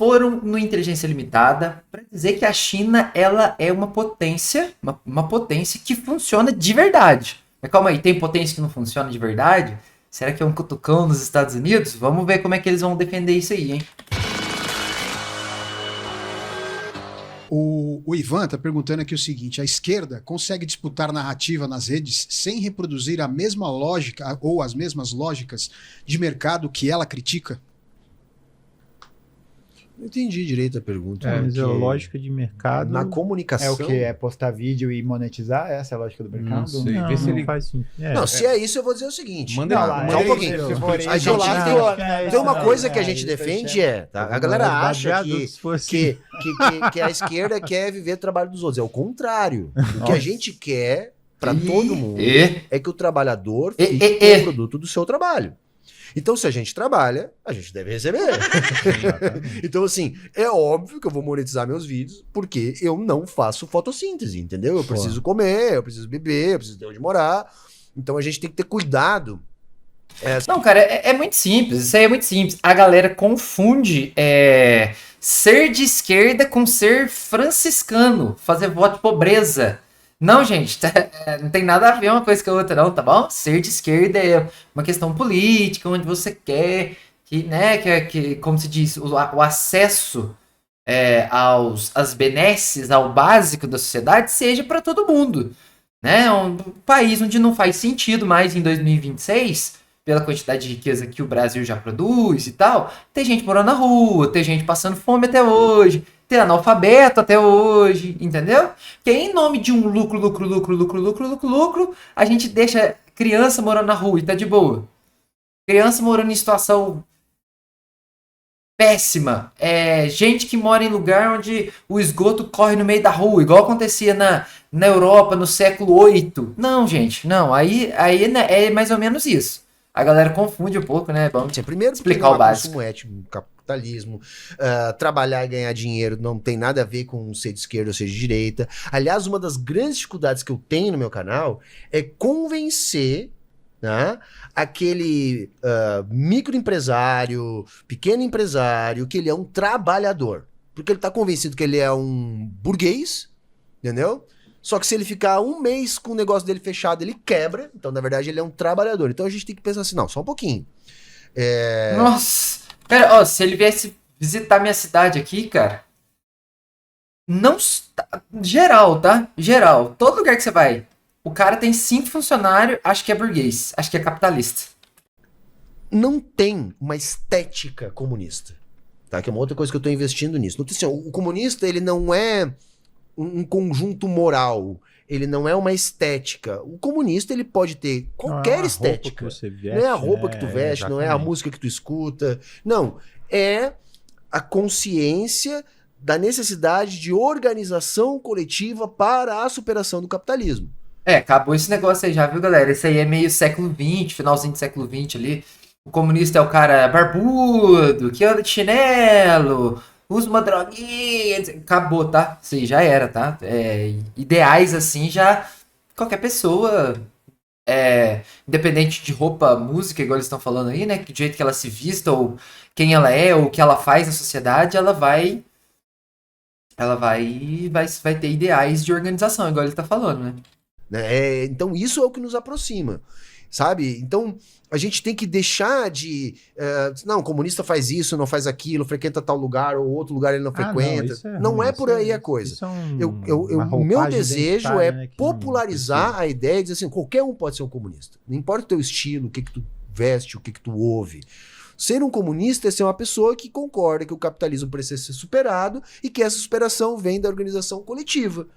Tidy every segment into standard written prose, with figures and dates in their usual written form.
foram no Inteligência Limitada para dizer que a China ela é uma potência, uma potência que funciona de verdade. Mas calma aí, tem potência que não funciona de verdade? Será que é um cutucão nos Estados Unidos? Vamos ver como é que eles vão defender isso aí, hein? O Ivan está perguntando aqui o seguinte: a esquerda consegue disputar narrativa nas redes sem reproduzir a mesma lógica ou as mesmas lógicas de mercado que ela critica? Não entendi direito a pergunta. Mas a lógica de mercado... Na comunicação... É o que? É postar vídeo e monetizar? Essa é a lógica do mercado? Não sei. Vê se ele faz sentido. Não, se é isso, eu vou dizer o seguinte. Manda lá. Só um pouquinho. A gente tem uma coisa que a gente defende tá? A galera acha que a esquerda quer viver o trabalho dos outros. É o contrário. O que a gente quer para todo mundo é que o trabalhador fique com o produto do seu trabalho. Então, se a gente trabalha, a gente deve receber. Então, assim, é óbvio que eu vou monetizar meus vídeos porque eu não faço fotossíntese, entendeu? Eu preciso comer, eu preciso beber, eu preciso ter onde morar. Então, a gente tem que ter cuidado. Não, cara, é muito simples. Isso aí é muito simples. A galera confunde ser de esquerda com ser franciscano, fazer voto de pobreza. Não, gente, não tem nada a ver uma coisa com a outra, não, tá bom? Ser de esquerda é uma questão política, onde você quer que, né, como se diz, o acesso às benesses, ao básico da sociedade, seja para todo mundo. Né? Um país onde não faz sentido mais em 2026, pela quantidade de riqueza que o Brasil já produz e tal, tem gente morando na rua, tem gente passando fome até hoje, tem analfabeto até hoje, entendeu? Que em nome de um lucro, a gente deixa criança morando na rua e tá de boa. Criança morando em situação péssima. Gente que mora em lugar onde o esgoto corre no meio da rua, igual acontecia na Europa no século VIII. Não, gente, não. Aí é mais ou menos isso. A galera confunde um pouco, né? Vamos primeiro explicar o básico. Consumo ético, capitalismo, trabalhar e ganhar dinheiro não tem nada a ver com ser de esquerda ou ser de direita. Aliás, uma das grandes dificuldades que eu tenho no meu canal é convencer, né, aquele microempresário, pequeno empresário, que ele é um trabalhador. Porque ele está convencido que ele é um burguês, entendeu? Só que se ele ficar um mês com o negócio dele fechado, ele quebra. Então, na verdade, ele é um trabalhador. Então, a gente tem que pensar assim, não, só um pouquinho. Nossa! Pera, se ele viesse visitar minha cidade aqui, cara... Não... Geral, tá? Geral. Todo lugar que você vai, o cara tem 5 funcionários, acho que é burguês, acho que é capitalista. Não tem uma estética comunista. Tá? Que é uma outra coisa que eu tô investindo nisso. Não tem, assim, o comunista, ele não é um conjunto moral, ele não é uma estética. O comunista, ele pode ter qualquer estética. Veste, não é a roupa que tu veste, não é a música que tu escuta. Não, é a consciência da necessidade de organização coletiva para a superação do capitalismo. Acabou esse negócio aí já, viu, galera? Esse aí é meio século XX, finalzinho do século XX ali. O comunista é o cara barbudo, que anda de chinelo, usa uma droguinha, acabou, tá? Isso aí já era, tá? Ideais assim, já qualquer pessoa, independente de roupa, música, igual eles estão falando aí, né? Do jeito que ela se vista, ou quem ela é, ou o que ela faz na sociedade, ela vai ter ideais de organização, igual ele tá falando, né? Então isso é o que nos aproxima, sabe? Então a gente tem que deixar de... não, o comunista faz isso, não faz aquilo, frequenta tal lugar, ou outro lugar ele não frequenta. Não é por aí a coisa. O meu desejo é popularizar a ideia e dizer assim, qualquer um pode ser um comunista. Não importa o teu estilo, o que tu veste, o que tu ouve. Ser um comunista é ser uma pessoa que concorda que o capitalismo precisa ser superado e que essa superação vem da organização coletiva,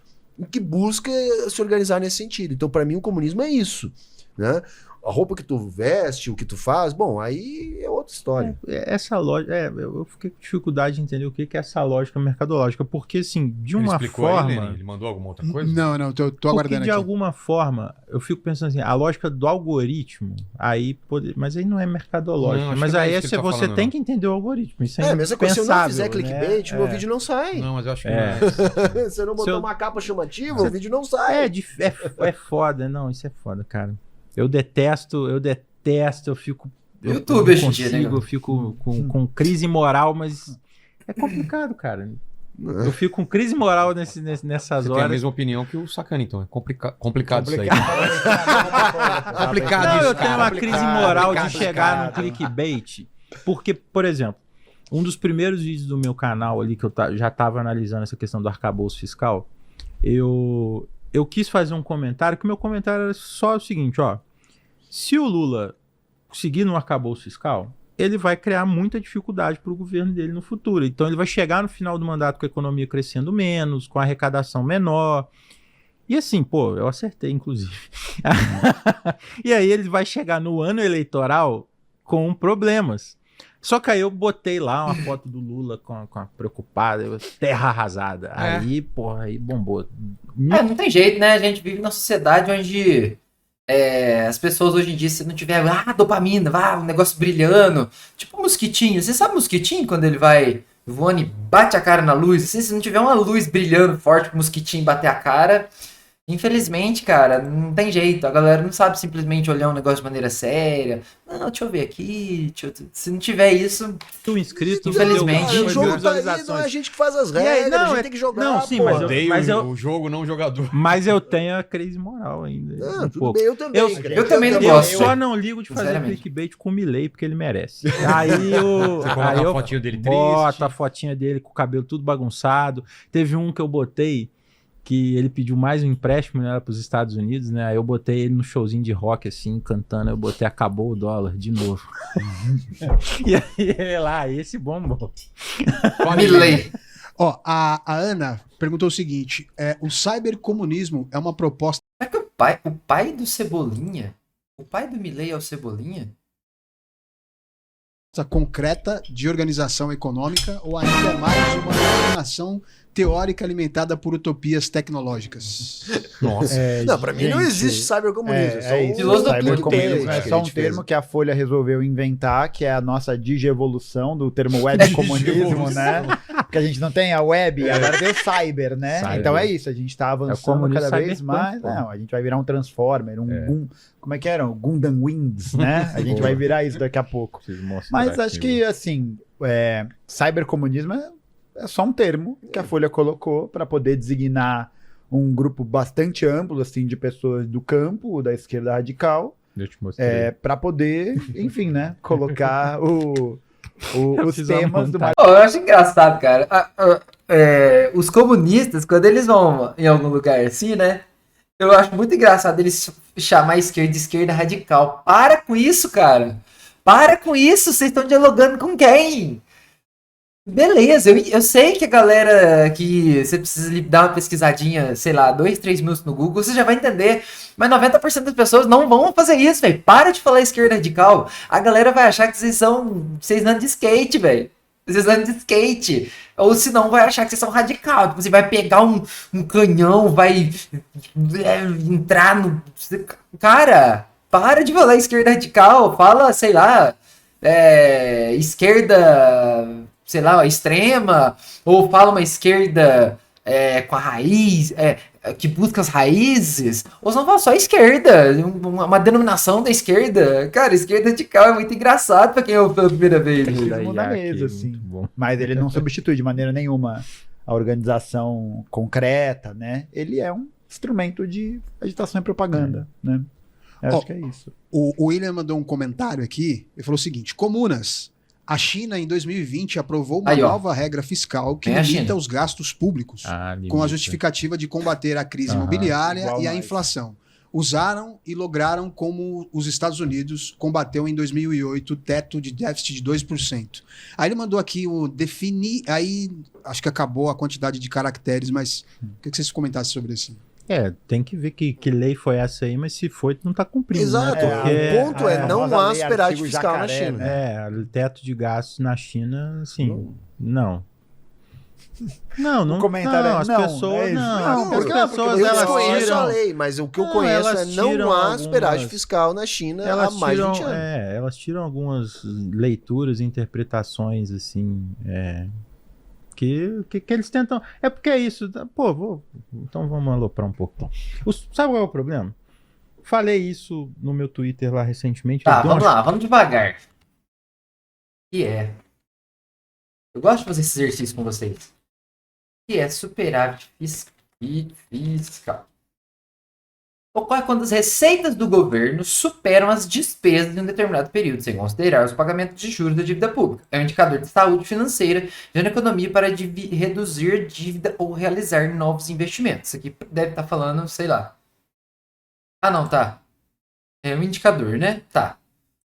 que busca se organizar nesse sentido. Então, para mim, o comunismo é isso, né? A roupa que tu veste, o que tu faz, bom, aí é outra história. Essa lógica, eu fiquei com dificuldade de entender o que é essa lógica mercadológica, porque assim, de uma forma... Ele mandou alguma outra coisa? Não, tô aguardando aqui. De alguma forma, eu fico pensando assim, a lógica do algoritmo, mas aí não é mercadológica, não, mas aí você falando, tem que entender o algoritmo, isso mas se eu não fizer clickbait, meu vídeo não sai. Não, mas eu acho que não é. Se eu não botar uma capa chamativa, o vídeo não sai. É foda, não, isso é foda, cara. Eu detesto, eu fico... YouTube hoje em dia, né? Eu fico com crise moral, mas É complicado, cara. Eu fico com crise moral nessas Você tem a horas. mesma opinião que o Sacani, então. É complicado isso aí. Complicado Não, isso, eu tenho cara, uma crise moral de complicado, chegar no complicado. clickbait. Porque, por exemplo, um dos primeiros vídeos do meu canal ali, que eu já tava analisando essa questão do arcabouço fiscal, eu quis fazer um comentário, que o meu comentário era só o seguinte, ó. Se o Lula seguir no arcabouço fiscal, ele vai criar muita dificuldade para o governo dele no futuro. Então ele vai chegar no final do mandato com a economia crescendo menos, com a arrecadação menor. E assim, pô, eu acertei, inclusive. E aí ele vai chegar no ano eleitoral com problemas. Só que aí eu botei lá uma foto do Lula com a preocupada, terra arrasada. Aí, porra, aí bombou. Não tem jeito, né? A gente vive numa sociedade onde as pessoas hoje em dia, se não tiver dopamina, um negócio brilhando, tipo um mosquitinho. Você sabe o mosquitinho quando ele vai voando e bate a cara na luz? Se não tiver uma luz brilhando forte pro mosquitinho bater a cara, infelizmente, cara, não tem jeito. A galera não sabe simplesmente olhar um negócio de maneira séria. Não, deixa eu ver aqui. Se não tiver isso, Tu inscrito, Infelizmente. Cara, o jogo tá aí, visualizações. não é a gente que faz as E aí, regras, não, a gente é- tem que jogar. não, sim, pô. mas eu- Odeio o jogo, não o jogador. Mas eu tenho a crise moral ainda. Não, um tudo pouco. bem, eu também. Eu- cara. eu também não Eu gosto. só não ligo de fazer Sinceramente. clickbait com o Milley, porque ele merece. Aí eu. Você coloca aí a eu fotinho dele boto triste. a fotinha dele com o cabelo tudo bagunçado. Teve um que eu botei que ele pediu mais um empréstimo, né, para os Estados Unidos, né? Aí eu botei ele no showzinho de rock, assim, cantando. Eu botei Acabou o Dólar de novo. E aí ele lá, esse bombou. Milley. Ó, a Ana perguntou o seguinte: o cybercomunismo é uma proposta Será que o pai do Cebolinha? O pai do Milley é o Cebolinha? concreta de organização econômica ou ainda é mais uma afirmação teórica alimentada por utopias tecnológicas? Nossa. Não, pra mim não gente, existe cybercomunismo. É isso. filosofia do Cybercomunismo termo é que só a um gente fez. termo que a Folha resolveu inventar, que é a nossa digievolução do termo webcomunismo, né? Porque a gente não tem a web, agora tem o cyber, né? Cyber. Então é isso, a gente tá avançando comunismo cada vez cyberpunk, mais. pô. Não, a gente vai virar um Transformer, como é que era? Um Gundam Wings, né? A gente vai virar isso daqui a pouco. Preciso mostrar Mas aqui, acho que, assim, cybercomunismo é só um termo que a Folha colocou para poder designar um grupo bastante amplo, assim, de pessoas do campo, da esquerda radical, Deixa eu te mostrar. para poder, enfim, né, colocar os fiz uma temas do montagem. Eu acho engraçado, cara. Os comunistas, quando eles vão em algum lugar assim, né? Eu acho muito engraçado eles chamar a esquerda de esquerda radical. Para com isso, cara. Para com isso. Vocês estão dialogando com quem? Beleza, eu sei que a galera que você precisa dar uma pesquisadinha, sei lá, 2, 3 minutos no Google, você já vai entender. Mas 90% das pessoas não vão fazer isso, velho. Para de falar esquerda radical. A galera vai achar que vocês andam de skate, velho. Vocês andam de skate. Ou senão vai achar que vocês são radical. Tipo, você vai pegar um canhão, vai entrar no... Cara, para de falar esquerda radical. Fala, sei lá, esquerda... sei lá, extrema, ou fala uma esquerda com a raiz, que busca as raízes, ou se não fala só esquerda, uma denominação da esquerda. Cara, esquerda radical é muito engraçado pra quem ouve pela primeira vez. Tem Da da IAC, mesa, muito assim. bom. Mas ele não substitui de maneira nenhuma a organização concreta, né? Ele é um instrumento de agitação e propaganda, né? Eu Ó, acho que é isso. O William mandou um comentário aqui. Ele falou o seguinte: comunas. A China, em 2020, aprovou uma Aí, ó. nova regra fiscal que Vem a limita China. os gastos públicos, com limita. a justificativa de combater a crise Aham, imobiliária igual e a nós. inflação. Usaram e lograram como os Estados Unidos combateu em 2008 o teto de déficit de 2%. Aí ele mandou aqui o definir, aí acho que acabou a quantidade de caracteres, mas o que vocês comentassem sobre isso? Tem que ver que lei foi essa aí, mas se foi, tu não tá cumprindo. Exato. Né? Porque, O ponto é, não famosa há lei superávit artigo fiscal na jacaré, China. né? o teto de gastos na China, assim, não. Não, O comentário não, é as não, pessoas, é isso. não, Não, as porque- pessoas, Eu elas desconheço a tiram, lei, mas o que eu Não, conheço elas não tiram há superávit algumas- fiscal na China há elas mais de tiram, 20 anos. elas tiram algumas leituras e interpretações, assim, que eles tentam, porque é isso, então vamos aloprar um pouco. Sabe qual é o problema? Falei isso no meu Twitter lá recentemente. Tá, eu dei vamos uma lá, vamos devagar. Eu gosto de fazer esse exercício com vocês. Que é superávit fiscal. Ocorre quando as receitas do governo superam as despesas em um determinado período, sem considerar os pagamentos de juros da dívida pública. É um indicador de saúde financeira da economia para reduzir dívida ou realizar novos investimentos. Isso aqui deve estar falando, sei lá. Ah, não, tá. É um indicador, né? Tá.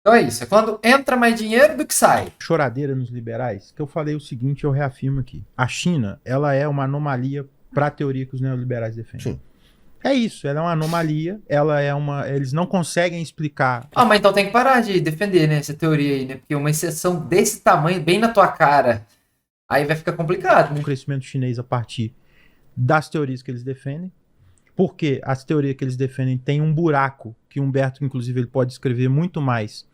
Então é isso. É quando entra mais dinheiro do que sai. Choradeira nos liberais, que eu falei o seguinte, eu reafirmo aqui. A China, ela é uma anomalia para a teoria que os neoliberais defendem. Sim. É isso, ela é uma anomalia, eles não conseguem explicar. Ah, mas então tem que parar de defender, né, essa teoria aí, né? Porque uma exceção desse tamanho, bem na tua cara, aí vai ficar complicado. Um crescimento chinês a partir das teorias que eles defendem. Porque as teorias que eles defendem têm um buraco, que Humberto, inclusive, ele pode escrever muito mais,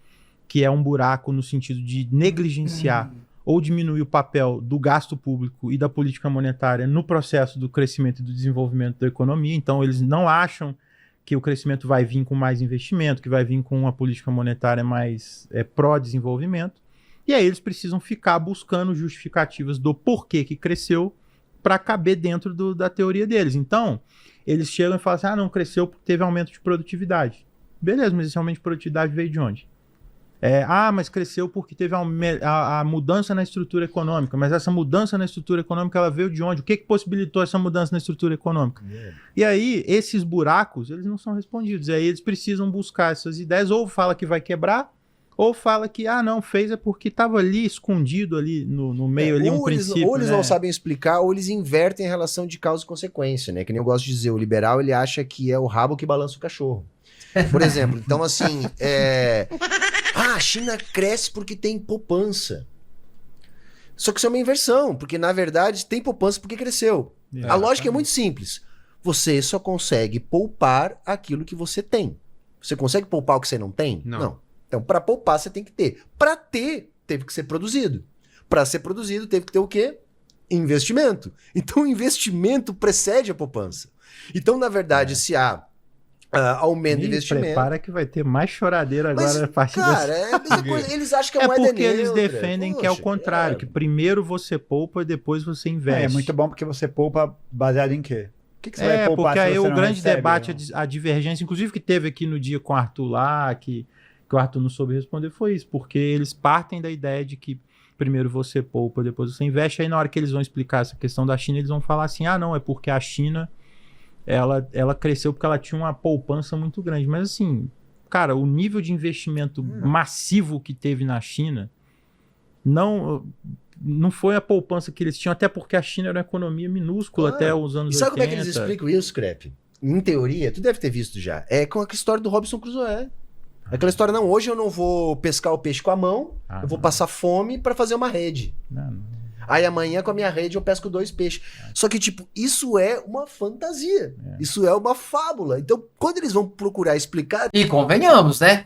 que é um buraco no sentido de negligenciar ou diminuir o papel do gasto público e da política monetária no processo do crescimento e do desenvolvimento da economia. Então, eles não acham que o crescimento vai vir com mais investimento, que vai vir com uma política monetária mais pró-desenvolvimento. E aí eles precisam ficar buscando justificativas do porquê que cresceu para caber dentro da teoria deles. Então, eles chegam e falam assim, não, cresceu porque teve aumento de produtividade. Beleza, mas esse aumento de produtividade veio de onde? Mas cresceu porque teve a mudança na estrutura econômica. Mas essa mudança na estrutura econômica, ela veio de onde? O que possibilitou essa mudança na estrutura econômica? E aí, esses buracos, eles não são respondidos. E aí eles precisam buscar essas ideias, ou fala que vai quebrar, ou fala que, não, fez porque estava ali, escondido ali, no meio ali, um princípio. Ou eles não sabem explicar, ou eles invertem a relação de causa e consequência, né? Que nem eu gosto de dizer, o liberal, ele acha que é o rabo que balança o cachorro. Por exemplo, então assim, a China cresce porque tem poupança. Só que isso é uma inversão, porque na verdade tem poupança porque cresceu. A lógica é muito simples. Você só consegue poupar aquilo que você tem. Você consegue poupar o que você não tem? Não. Então, para poupar, você tem que ter. Para ter, teve que ser produzido. Para ser produzido, teve que ter o quê? Investimento. Então, o investimento precede a poupança. Então, na verdade, se há aumento de investimento... Prepara que vai ter mais choradeira agora a partir cara, é a mesma coisa. Eles acham que a moeda é porque neutra. Eles defendem que é o contrário, que primeiro você poupa e depois você investe. É muito bom porque você poupa baseado em quê? O que você vai poupar porque aí se você o não grande recebe, debate, a divergência, inclusive que teve aqui no dia com o Arthur lá, que o Arthur não soube responder, foi isso, porque eles partem da ideia de que primeiro você poupa, depois você investe, aí na hora que eles vão explicar essa questão da China, eles vão falar assim, não, é porque a China, ela cresceu porque ela tinha uma poupança muito grande, mas assim, cara, o nível de investimento massivo que teve na China, não foi a poupança que eles tinham, até porque a China era uma economia minúscula até os anos 80. E sabe como é que eles explicam isso, Crepe? Em teoria, tu deve ter visto já, é com a história do Robinson Crusoe. Aquela história, não, hoje eu não vou pescar o peixe com a mão, eu vou passar fome para fazer uma rede. Aí amanhã com a minha rede eu pesco 2 peixes. Só que, tipo, isso é uma fantasia. Isso é uma fábula. Então, quando eles vão procurar explicar... E convenhamos, né?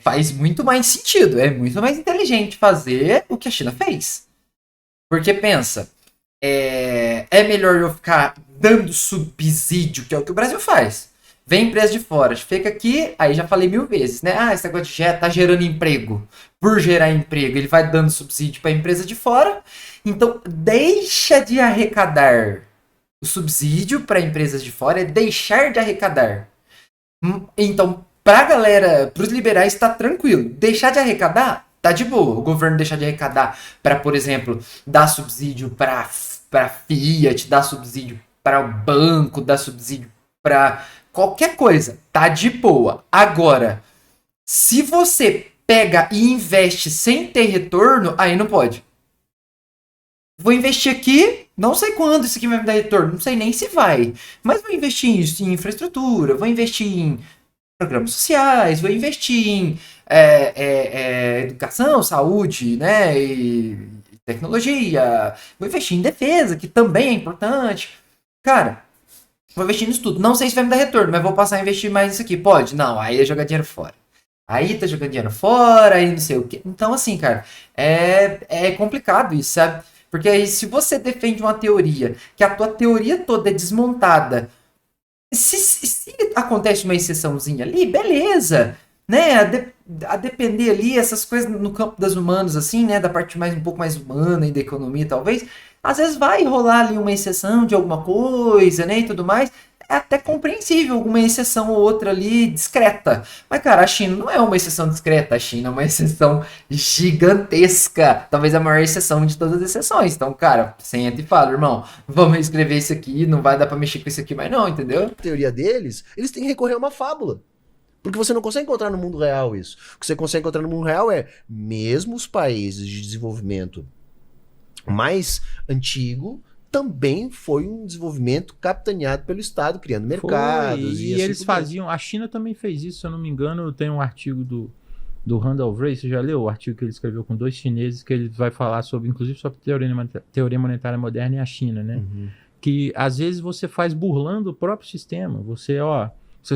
Faz muito mais sentido. É muito mais inteligente fazer o que a China fez. Porque pensa, é melhor eu ficar dando subsídio, que é o que o Brasil faz. Vem empresa de fora, fica aqui, aí já falei 1000 vezes, né? Esse negócio de tá gerando emprego. Por gerar emprego, ele vai dando subsídio para a empresa de fora. Então, deixa de arrecadar o subsídio para empresas de fora, é deixar de arrecadar. Então, pra galera, pros liberais, tá tranquilo. Deixar de arrecadar, tá de boa. O governo deixar de arrecadar para, por exemplo, dar subsídio para Fiat, dar subsídio para o banco, dar subsídio para qualquer coisa, tá de boa. Agora, se você pega e investe sem ter retorno, aí não pode. Vou investir aqui, não sei quando isso aqui vai me dar retorno, não sei nem se vai. Mas vou investir em infraestrutura, vou investir em programas sociais, vou investir em educação, saúde, né, e tecnologia. Vou investir em defesa, que também é importante. Cara, vou investir nisso tudo. Não sei se vai me dar retorno, mas vou passar a investir mais nisso aqui. Pode? Não, aí é jogar dinheiro fora. Aí tá jogando dinheiro fora, aí não sei o quê. Então, assim, cara, é complicado isso, sabe? Porque aí, se você defende uma teoria, que a tua teoria toda é desmontada, se acontece uma exceçãozinha ali, beleza. né, a depender ali, essas coisas no campo das humanas, assim, né, da parte um pouco mais humana e da economia, talvez, às vezes vai rolar ali uma exceção de alguma coisa, né, e tudo mais. É até compreensível alguma exceção ou outra ali discreta. Mas, cara, a China não é uma exceção discreta, a China é uma exceção gigantesca. Talvez a maior exceção de todas as exceções. Então, cara, senta e fala, irmão, vamos reescrever isso aqui, não vai dar pra mexer com isso aqui mais não, entendeu? A teoria deles, eles têm que recorrer a uma fábula. Porque você não consegue encontrar no mundo real isso. O que você consegue encontrar no mundo real é, mesmo os países de desenvolvimento mais antigo, também foi um desenvolvimento capitaneado pelo Estado, criando mercados. E assim eles faziam. A China também fez isso, se eu não me engano. Tem um artigo do Randall Wray, você já leu o artigo que ele escreveu com 2 chineses, que ele vai falar sobre, inclusive, sobre teoria monetária moderna e a China, né? Uhum. Que às vezes você faz burlando o próprio sistema. Você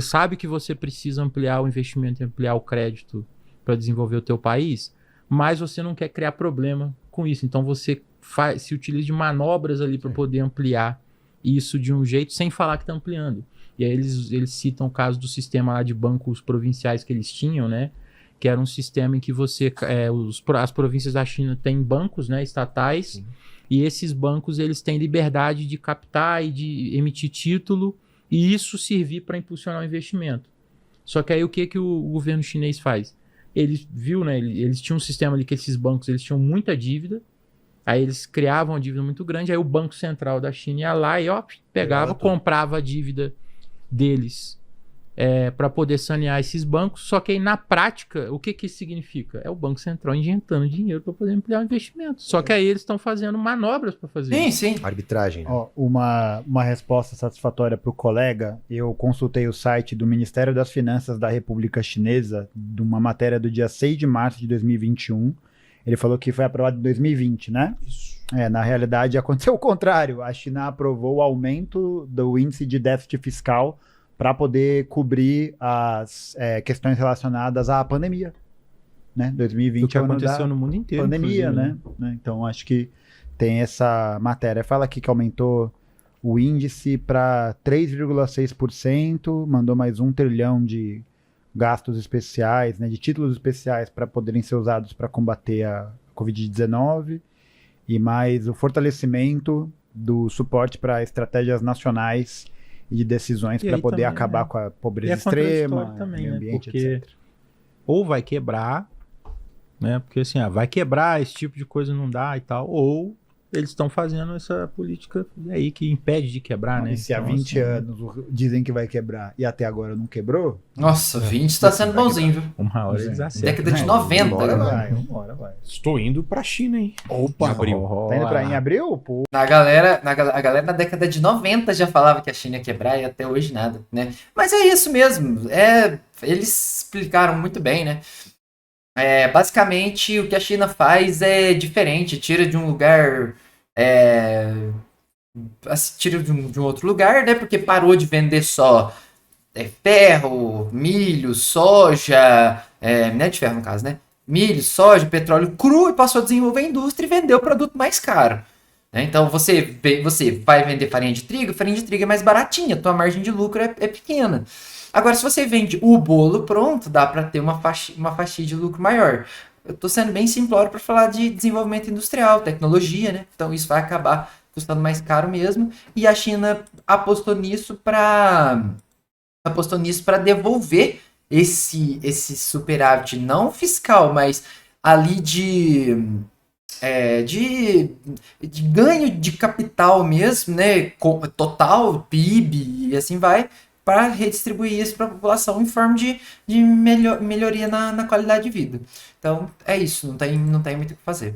sabe que você precisa ampliar o investimento e ampliar o crédito para desenvolver o teu país, mas você não quer criar problema com isso. Então você se utiliza de manobras ali para poder ampliar isso de um jeito sem falar que está ampliando. E aí eles citam o caso do sistema lá de bancos provinciais que eles tinham, né? Que era um sistema em que as províncias da China têm bancos, né, estatais. Sim. E esses bancos eles têm liberdade de captar e de emitir título e isso servir para impulsionar o investimento. Só que aí o que o governo chinês faz? Ele viu, né, eles tinham um sistema ali que esses bancos eles tinham muita dívida. Aí eles criavam uma dívida muito grande, aí o Banco Central da China ia lá e pegava, comprava a dívida deles para poder sanear esses bancos. Só que aí na prática, o que isso significa? É o Banco Central injetando dinheiro para poder ampliar o investimento. Só que aí eles estão fazendo manobras para fazer isso. Sim. Arbitragem. Né? Uma resposta satisfatória para o colega, eu consultei o site do Ministério das Finanças da República Chinesa, de uma matéria do dia 6 de março de 2021, ele falou que foi aprovado em 2020, né? Isso. Na realidade, aconteceu o contrário. A China aprovou o aumento do índice de déficit fiscal para poder cobrir as questões relacionadas à pandemia. Né? 2020 o que aconteceu no mundo inteiro. Pandemia, né? Então, acho que tem essa matéria. Fala aqui que aumentou o índice para 3,6%, mandou mais 1 trilhão de gastos especiais, né, de títulos especiais para poderem ser usados para combater a Covid-19 e mais o fortalecimento do suporte para estratégias nacionais e de decisões para poder acabar com a pobreza extrema, também, meio ambiente, porque etc. Ou vai quebrar, né, porque assim, vai quebrar, esse tipo de coisa não dá e tal, ou eles estão fazendo essa política aí que impede de quebrar, né? E se há 20 anos dizem que vai quebrar e até agora não quebrou? Nossa, 20 está sendo bonzinho, viu? Uma hora eles acertam. Década de 90. Uma hora vai. Estou indo pra China, hein? Opa! Em abril. Tá indo pra em abril? Pô. A galera na década de 90 já falava que a China ia quebrar e até hoje nada, né? Mas é isso mesmo. Eles explicaram muito bem, né? Basicamente, o que a China faz é diferente. Tira de um lugar... tira de um outro lugar, né? Porque parou de vender só ferro, milho, soja... não é de ferro, no caso, né? Milho, soja, petróleo cru e passou a desenvolver a indústria e vender o produto mais caro. Né? Então, você vai vender farinha de trigo é mais baratinha. Tua margem de lucro é pequena. Agora, se você vende o bolo pronto, dá para ter uma fatia de lucro maior. Eu tô sendo bem simplório para falar de desenvolvimento industrial, tecnologia, né? Então, isso vai acabar custando mais caro mesmo. E a China apostou nisso para devolver esse superávit não fiscal, mas ali de ganho de capital mesmo, né? Total, PIB e assim vai, para redistribuir isso para a população em forma de melhoria na qualidade de vida. Então, é isso, não tem muito o que fazer.